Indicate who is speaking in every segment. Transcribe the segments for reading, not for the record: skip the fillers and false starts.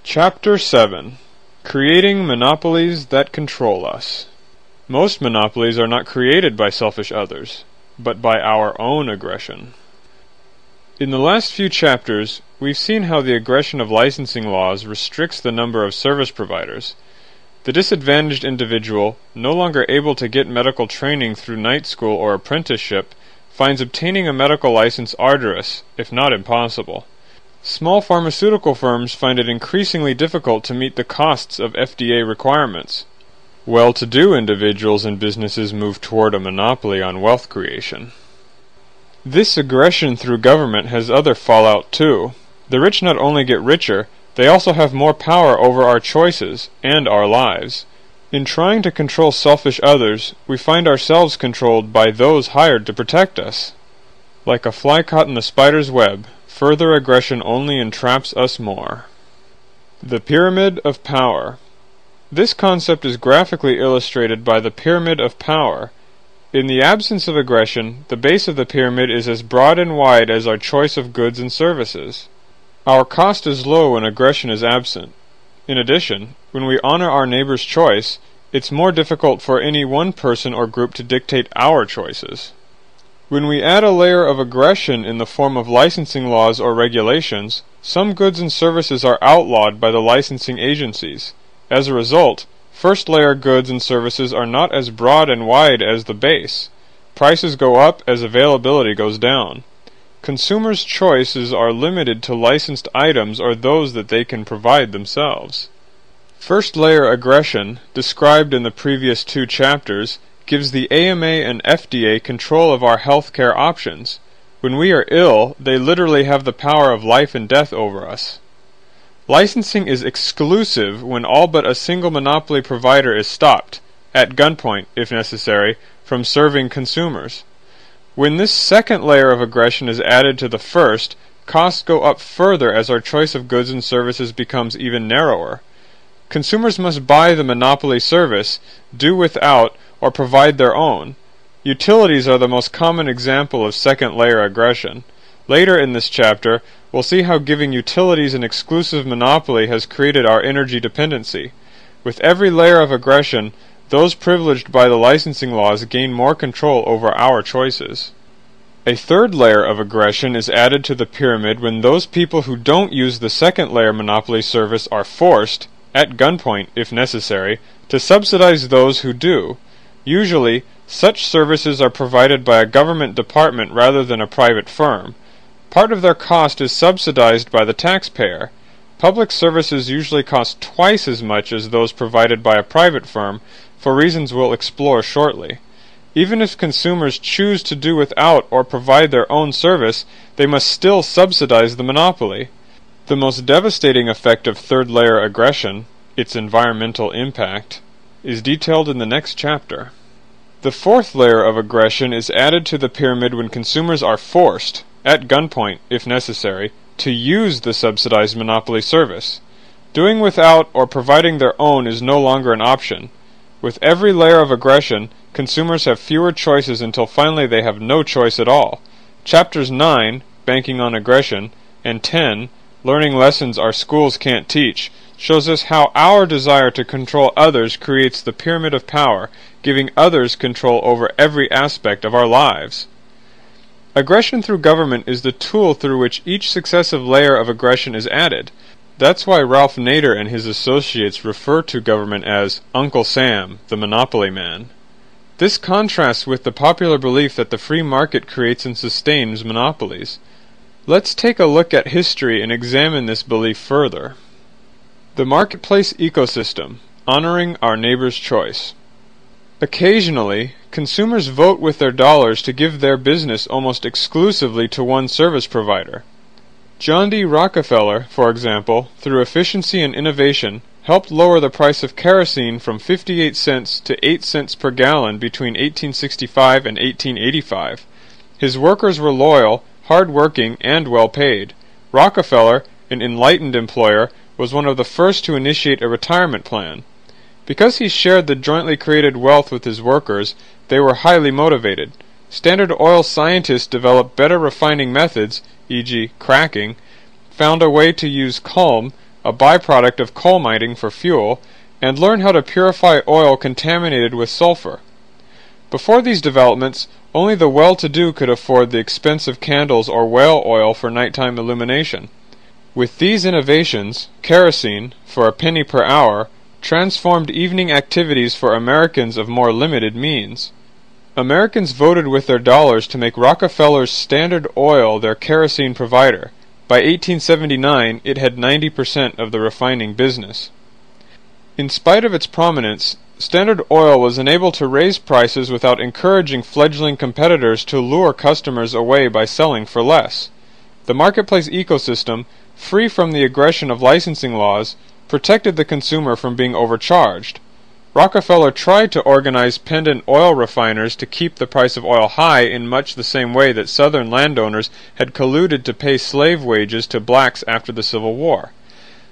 Speaker 1: Chapter 7. Creating Monopolies that Control Us. Most monopolies are not created by selfish others, but by our own aggression. In the last few chapters, we've seen how the aggression of licensing laws restricts the number of service providers. The disadvantaged individual, no longer able to get medical training through night school or apprenticeship, finds obtaining a medical license arduous, if not impossible. Small pharmaceutical firms find it increasingly difficult to meet the costs of FDA requirements. Well-to-do individuals and businesses move toward a monopoly on wealth creation. This aggression through government has other fallout too. The rich not only get richer, they also have more power over our choices and our lives. In trying to control selfish others, we find ourselves controlled by those hired to protect us. Like a fly caught in the spider's web, further aggression only entraps us more. The Pyramid of Power. This concept is graphically illustrated by the Pyramid of Power. In the absence of aggression, the base of the pyramid is as broad and wide as our choice of goods and services. Our cost is low when aggression is absent. In addition, when we honor our neighbor's choice, it's more difficult for any one person or group to dictate our choices. When we add a layer of aggression in the form of licensing laws or regulations, some goods and services are outlawed by the licensing agencies. As a result, first-layer goods and services are not as broad and wide as the base. Prices go up as availability goes down. Consumers' choices are limited to licensed items or those that they can provide themselves. First-layer aggression, described in the previous two chapters, gives the AMA and FDA control of our healthcare options. When we are ill, they literally have the power of life and death over us. Licensing is exclusive when all but a single monopoly provider is stopped, at gunpoint if necessary, from serving consumers. When this second layer of aggression is added to the first, costs go up further as our choice of goods and services becomes even narrower. Consumers must buy the monopoly service, do without, or provide their own. Utilities are the most common example of second-layer aggression. Later in this chapter, we'll see how giving utilities an exclusive monopoly has created our energy dependency. With every layer of aggression, those privileged by the licensing laws gain more control over our choices. A third layer of aggression is added to the pyramid when those people who don't use the second-layer monopoly service are forced, at gunpoint if necessary, to subsidize those who do. Usually, such services are provided by a government department rather than a private firm. Part of their cost is subsidized by the taxpayer. Public services usually cost twice as much as those provided by a private firm, for reasons we'll explore shortly. Even if consumers choose to do without or provide their own service, they must still subsidize the monopoly. The most devastating effect of third-layer aggression, its environmental impact, is detailed in the next chapter. The fourth layer of aggression is added to the pyramid when consumers are forced, at gunpoint if necessary, to use the subsidized monopoly service. Doing without or providing their own is no longer an option. With every layer of aggression, consumers have fewer choices until finally they have no choice at all. Chapters 9, Banking on Aggression, and 10, Learning Lessons Our Schools Can't Teach, shows us how our desire to control others creates the pyramid of power, giving others control over every aspect of our lives. Aggression through government is the tool through which each successive layer of aggression is added. That's why Ralph Nader and his associates refer to government as Uncle Sam, the monopoly man. This contrasts with the popular belief that the free market creates and sustains monopolies. Let's take a look at history and examine this belief further. The marketplace ecosystem, honoring our neighbor's choice. Occasionally, consumers vote with their dollars to give their business almost exclusively to one service provider. John D. Rockefeller, for example, through efficiency and innovation, helped lower the price of kerosene from 58 cents to 8 cents per gallon between 1865 and 1885. His workers were loyal, hard-working, and well-paid. Rockefeller, an enlightened employer, was one of the first to initiate a retirement plan. Because he shared the jointly created wealth with his workers, they were highly motivated. Standard Oil scientists developed better refining methods, e.g. cracking, found a way to use culm, a byproduct of coal mining for fuel, and learn how to purify oil contaminated with sulfur. Before these developments, only the well-to-do could afford the expensive candles or whale oil for nighttime illumination. With these innovations, kerosene, for a penny per hour, transformed evening activities for Americans of more limited means. Americans voted with their dollars to make Rockefeller's Standard Oil their kerosene provider. By 1879, it had 90% of the refining business. In spite of its prominence, Standard Oil was unable to raise prices without encouraging fledgling competitors to lure customers away by selling for less. The marketplace ecosystem, free from the aggression of licensing laws, protected the consumer from being overcharged. Rockefeller tried to organize pendant oil refiners to keep the price of oil high in much the same way that Southern landowners had colluded to pay slave wages to blacks after the Civil War.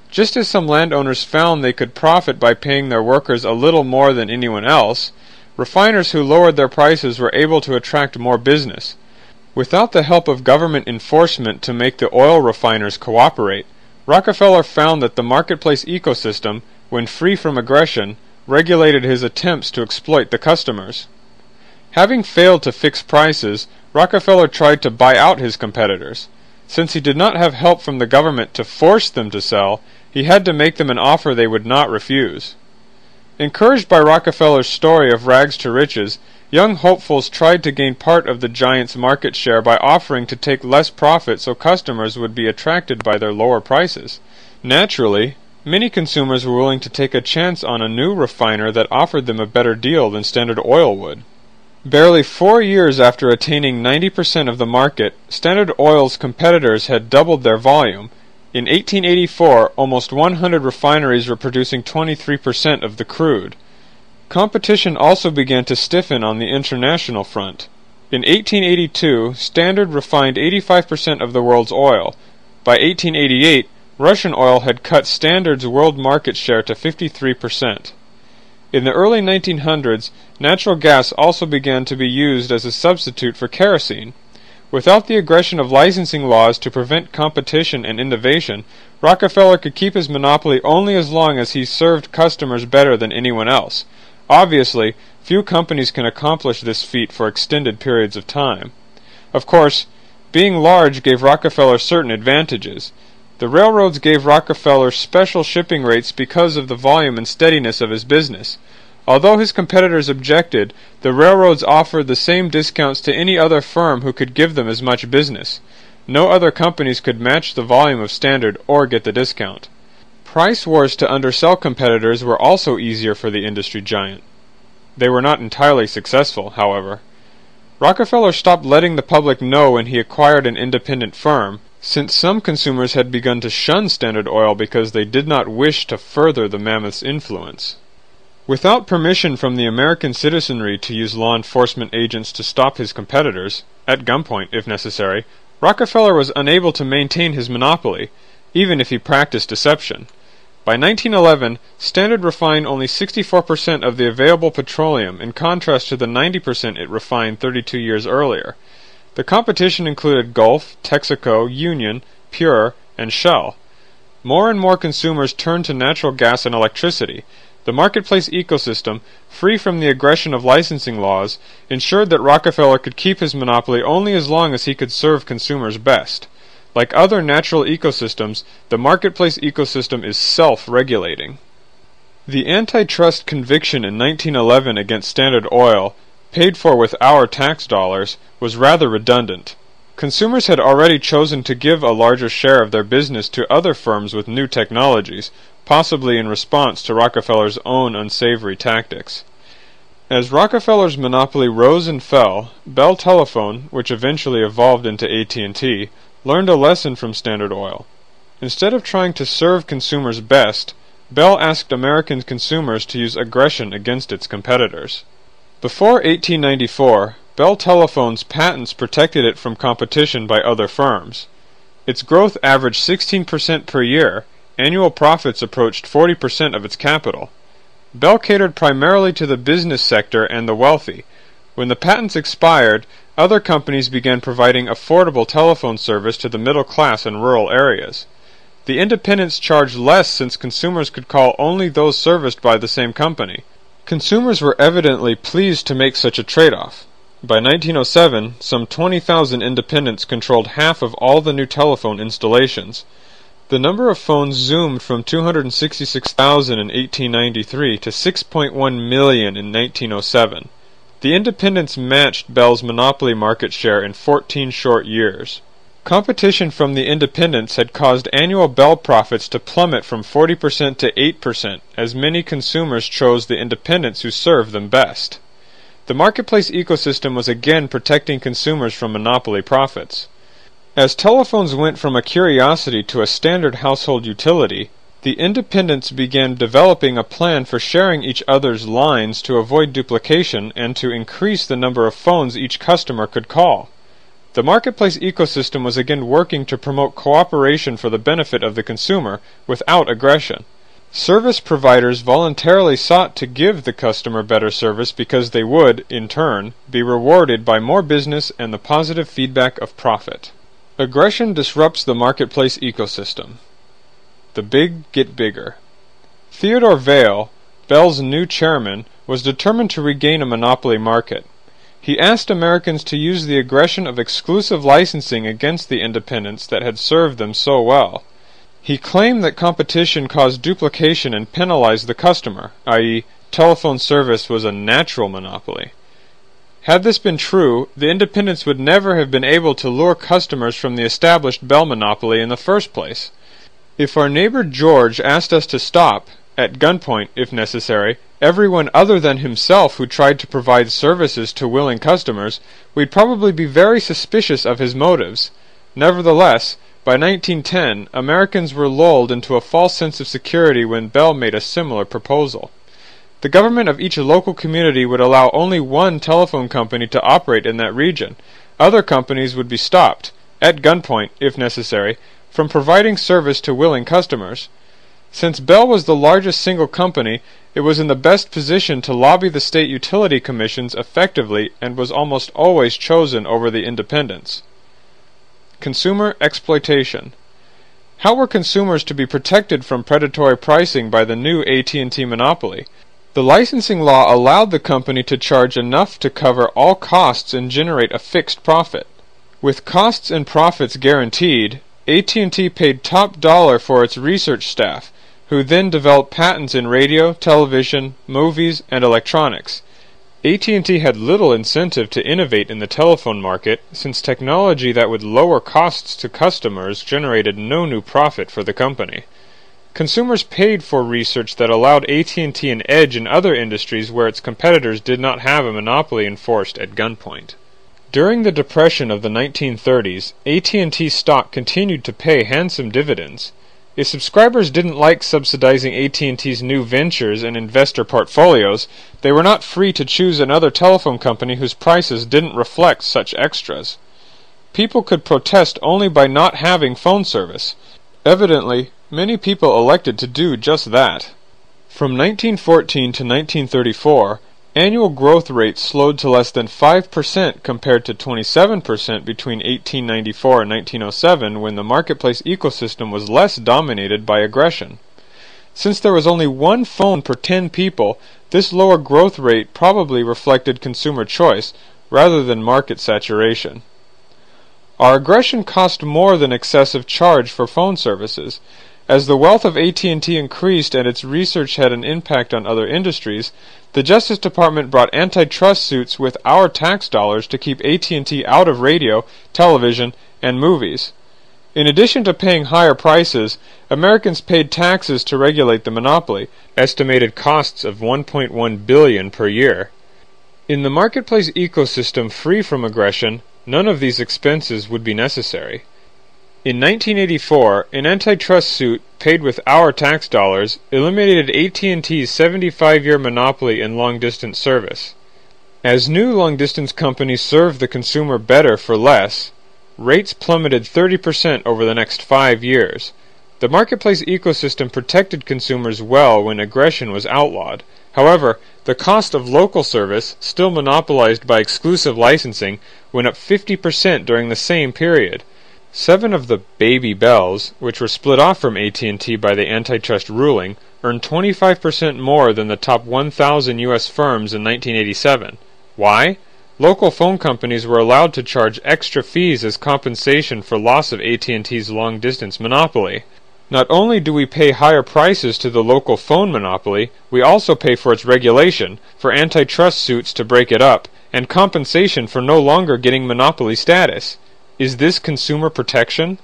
Speaker 1: Just as some landowners found they could profit by paying their workers a little more than anyone else, refiners who lowered their prices were able to attract more business. Without the help of government enforcement to make the oil refiners cooperate, Rockefeller found that the marketplace ecosystem, when free from aggression, regulated his attempts to exploit the customers. Having failed to fix prices, Rockefeller tried to buy out his competitors. Since he did not have help from the government to force them to sell, he had to make them an offer they would not refuse. Encouraged by Rockefeller's story of rags to riches, young hopefuls tried to gain part of the giant's market share by offering to take less profit so customers would be attracted by their lower prices. Naturally, many consumers were willing to take a chance on a new refiner that offered them a better deal than Standard Oil would. Barely 4 years after attaining 90% of the market, Standard Oil's competitors had doubled their volume. In 1884, almost 100 refineries were producing 23% of the crude. Competition also began to stiffen on the international front. In 1882, Standard refined 85% of the world's oil. By 1888, Russian oil had cut Standard's world market share to 53%. In the early 1900s, natural gas also began to be used as a substitute for kerosene. Without the aggression of licensing laws to prevent competition and innovation, Rockefeller could keep his monopoly only as long as he served customers better than anyone else. Obviously, few companies can accomplish this feat for extended periods of time. Of course, being large gave Rockefeller certain advantages. The railroads gave Rockefeller special shipping rates because of the volume and steadiness of his business. Although his competitors objected, the railroads offered the same discounts to any other firm who could give them as much business. No other companies could match the volume of Standard or get the discount. Price wars to undersell competitors were also easier for the industry giant. They were not entirely successful, however. Rockefeller stopped letting the public know when he acquired an independent firm, since some consumers had begun to shun Standard Oil because they did not wish to further the mammoth's influence. Without permission from the American citizenry to use law enforcement agents to stop his competitors, at gunpoint if necessary, Rockefeller was unable to maintain his monopoly, even if he practiced deception. By 1911, Standard refined only 64% of the available petroleum in contrast to the 90% it refined 32 years earlier. The competition included Gulf, Texaco, Union, Pure, and Shell. More and more consumers turned to natural gas and electricity. The marketplace ecosystem, free from the aggression of licensing laws, ensured that Rockefeller could keep his monopoly only as long as he could serve consumers best. Like other natural ecosystems, the marketplace ecosystem is self-regulating. The antitrust conviction in 1911 against Standard Oil, paid for with our tax dollars, was rather redundant. Consumers had already chosen to give a larger share of their business to other firms with new technologies, possibly in response to Rockefeller's own unsavory tactics. As Rockefeller's monopoly rose and fell, Bell Telephone, which eventually evolved into AT&T, learned a lesson from Standard Oil. Instead of trying to serve consumers best, Bell asked American consumers to use aggression against its competitors. Before 1894, Bell Telephone's patents protected it from competition by other firms. Its growth averaged 16% per year. Annual profits approached 40% of its capital. Bell catered primarily to the business sector and the wealthy. When the patents expired, other companies began providing affordable telephone service to the middle class in rural areas. The independents charged less since consumers could call only those serviced by the same company. Consumers were evidently pleased to make such a trade-off. By 1907, some 20,000 independents controlled half of all the new telephone installations. The number of phones zoomed from 266,000 in 1893 to 6.1 million in 1907. The independents matched Bell's monopoly market share in 14 short years. Competition from the independents had caused annual Bell profits to plummet from 40% to 8%, as many consumers chose the independents who served them best. The marketplace ecosystem was again protecting consumers from monopoly profits. As telephones went from a curiosity to a standard household utility, the independents began developing a plan for sharing each other's lines to avoid duplication and to increase the number of phones each customer could call. The marketplace ecosystem was again working to promote cooperation for the benefit of the consumer without aggression. Service providers voluntarily sought to give the customer better service because they would, in turn, be rewarded by more business and the positive feedback of profit. Aggression disrupts the marketplace ecosystem. The big get bigger. Theodore Vail, Bell's new chairman, was determined to regain a monopoly market. He asked Americans to use the aggression of exclusive licensing against the independents that had served them so well. He claimed that competition caused duplication and penalized the customer, i.e., telephone service was a natural monopoly. Had this been true, the independents would never have been able to lure customers from the established Bell monopoly in the first place. If our neighbor George asked us to stop, at gunpoint if necessary, everyone other than himself who tried to provide services to willing customers, we'd probably be very suspicious of his motives. Nevertheless, by 1910, Americans were lulled into a false sense of security when Bell made a similar proposal. The government of each local community would allow only one telephone company to operate in that region. Other companies would be stopped, at gunpoint if necessary, from providing service to willing customers. Since Bell was the largest single company, it was in the best position to lobby the state utility commissions effectively and was almost always chosen over the independents. Consumer exploitation. How were consumers to be protected from predatory pricing by the new AT&T monopoly? The licensing law allowed the company to charge enough to cover all costs and generate a fixed profit. With costs and profits guaranteed, AT&T paid top dollar for its research staff, who then developed patents in radio, television, movies, and electronics. AT&T had little incentive to innovate in the telephone market, since technology that would lower costs to customers generated no new profit for the company. Consumers paid for research that allowed AT&T an edge in other industries where its competitors did not have a monopoly enforced at gunpoint. During the Depression of the 1930s, AT&T stock continued to pay handsome dividends. If subscribers didn't like subsidizing AT&T's new ventures and investor portfolios, they were not free to choose another telephone company whose prices didn't reflect such extras. People could protest only by not having phone service. Evidently, many people elected to do just that. From 1914 to 1934, annual growth rates slowed to less than 5% compared to 27% between 1894 and 1907 when the marketplace ecosystem was less dominated by aggression. Since there was only one phone per 10 people, this lower growth rate probably reflected consumer choice rather than market saturation. Our aggression cost more than excessive charge for phone services. As the wealth of AT&T increased and its research had an impact on other industries, the Justice Department brought antitrust suits with our tax dollars to keep AT&T out of radio, television, and movies. In addition to paying higher prices, Americans paid taxes to regulate the monopoly, estimated costs of $1.1 billion per year. In the marketplace ecosystem free from aggression, none of these expenses would be necessary. In 1984, an antitrust suit, paid with our tax dollars, eliminated AT&T's 75-year monopoly in long-distance service. As new long-distance companies served the consumer better for less, rates plummeted 30% over the next 5 years. The marketplace ecosystem protected consumers well when aggression was outlawed. However, the cost of local service, still monopolized by exclusive licensing, went up 50% during the same period. 7 of the baby bells, which were split off from AT&T by the antitrust ruling, earned 25% more than the top 1,000 U.S. firms in 1987. Why? Local phone companies were allowed to charge extra fees as compensation for loss of AT&T's long-distance monopoly. Not only do we pay higher prices to the local phone monopoly, we also pay for its regulation, for antitrust suits to break it up, and compensation for no longer getting monopoly status. Is this consumer protection?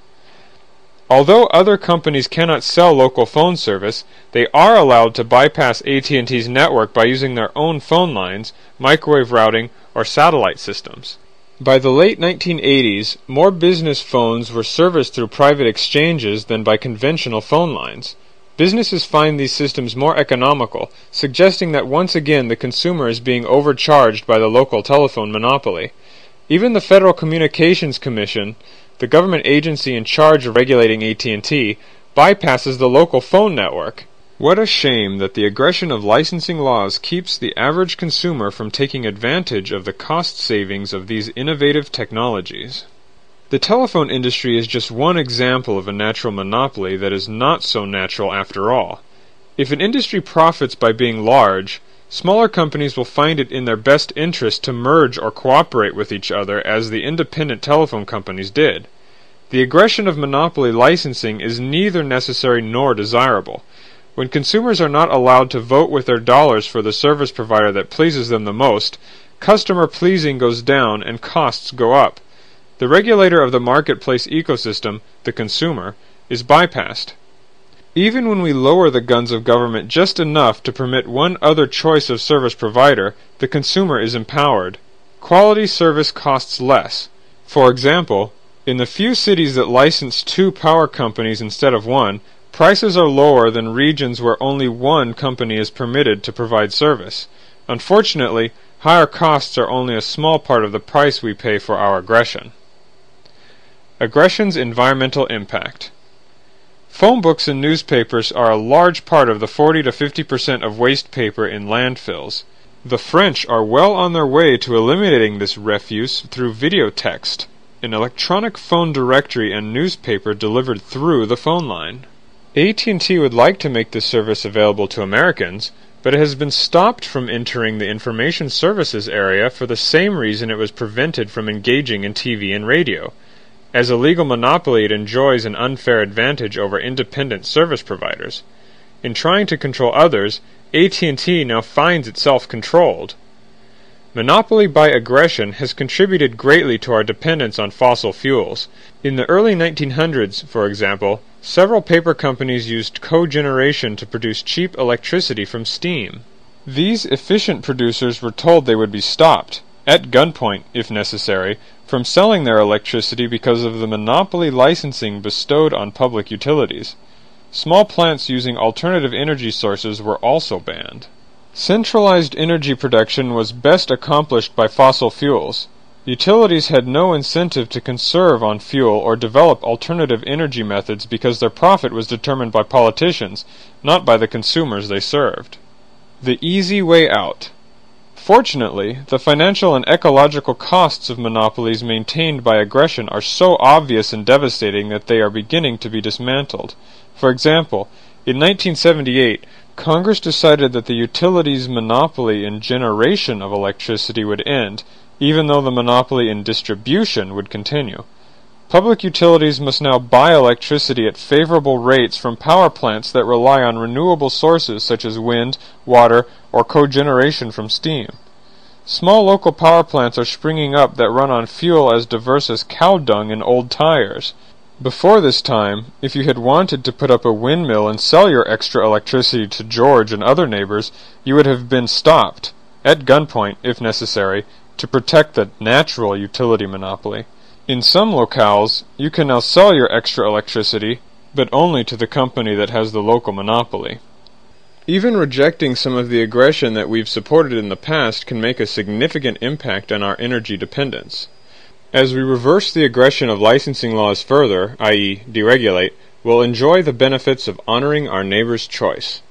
Speaker 1: Although other companies cannot sell local phone service, they are allowed to bypass AT&T's network by using their own phone lines, microwave routing, or satellite systems. By the late 1980s, more business phones were serviced through private exchanges than by conventional phone lines. Businesses find these systems more economical, suggesting that once again the consumer is being overcharged by the local telephone monopoly. Even the Federal Communications Commission, the government agency in charge of regulating AT&T, bypasses the local phone network. What a shame that the aggression of licensing laws keeps the average consumer from taking advantage of the cost savings of these innovative technologies. The telephone industry is just one example of a natural monopoly that is not so natural after all. If an industry profits by being large, smaller companies will find it in their best interest to merge or cooperate with each other as the independent telephone companies did. The aggression of monopoly licensing is neither necessary nor desirable. When consumers are not allowed to vote with their dollars for the service provider that pleases them the most, customer pleasing goes down and costs go up. The regulator of the marketplace ecosystem, the consumer, is bypassed. Even when we lower the guns of government just enough to permit one other choice of service provider, the consumer is empowered. Quality service costs less. For example, in the few cities that license 2 power companies instead of 1, prices are lower than regions where only 1 company is permitted to provide service. Unfortunately, higher costs are only a small part of the price we pay for our aggression. Aggression's environmental impact. Phone books and newspapers are a large part of the 40 to 50% of waste paper in landfills. The French are well on their way to eliminating this refuse through video text, an electronic phone directory and newspaper delivered through the phone line. AT&T would like to make this service available to Americans, but it has been stopped from entering the information services area for the same reason it was prevented from engaging in TV and radio. As a legal monopoly, it enjoys an unfair advantage over independent service providers. In trying to control others, AT&T now finds itself controlled. Monopoly by aggression has contributed greatly to our dependence on fossil fuels. In the early 1900s, for example, several paper companies used cogeneration to produce cheap electricity from steam. These efficient producers were told they would be stopped, at gunpoint if necessary, from selling their electricity because of the monopoly licensing bestowed on public utilities. Small plants using alternative energy sources were also banned. Centralized energy production was best accomplished by fossil fuels. Utilities had no incentive to conserve on fuel or develop alternative energy methods because their profit was determined by politicians, not by the consumers they served. The easy way out. Fortunately, the financial and ecological costs of monopolies maintained by aggression are so obvious and devastating that they are beginning to be dismantled. For example, in 1978, Congress decided that the utilities' monopoly in generation of electricity would end, even though the monopoly in distribution would continue. Public utilities must now buy electricity at favorable rates from power plants that rely on renewable sources such as wind, water, or cogeneration from steam. Small local power plants are springing up that run on fuel as diverse as cow dung and old tires. Before this time, if you had wanted to put up a windmill and sell your extra electricity to George and other neighbors, you would have been stopped, at gunpoint if necessary, to protect the natural utility monopoly. In some locales, you can now sell your extra electricity, but only to the company that has the local monopoly. Even rejecting some of the aggression that we've supported in the past can make a significant impact on our energy dependence. As we reverse the aggression of licensing laws further, i.e., deregulate, we'll enjoy the benefits of honoring our neighbor's choice.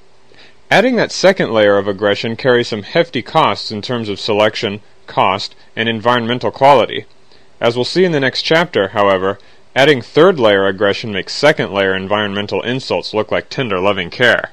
Speaker 1: Adding that second layer of aggression carries some hefty costs in terms of selection, cost, and environmental quality. As we'll see in the next chapter, however, Adding third layer aggression makes second layer environmental insults look like tender loving care.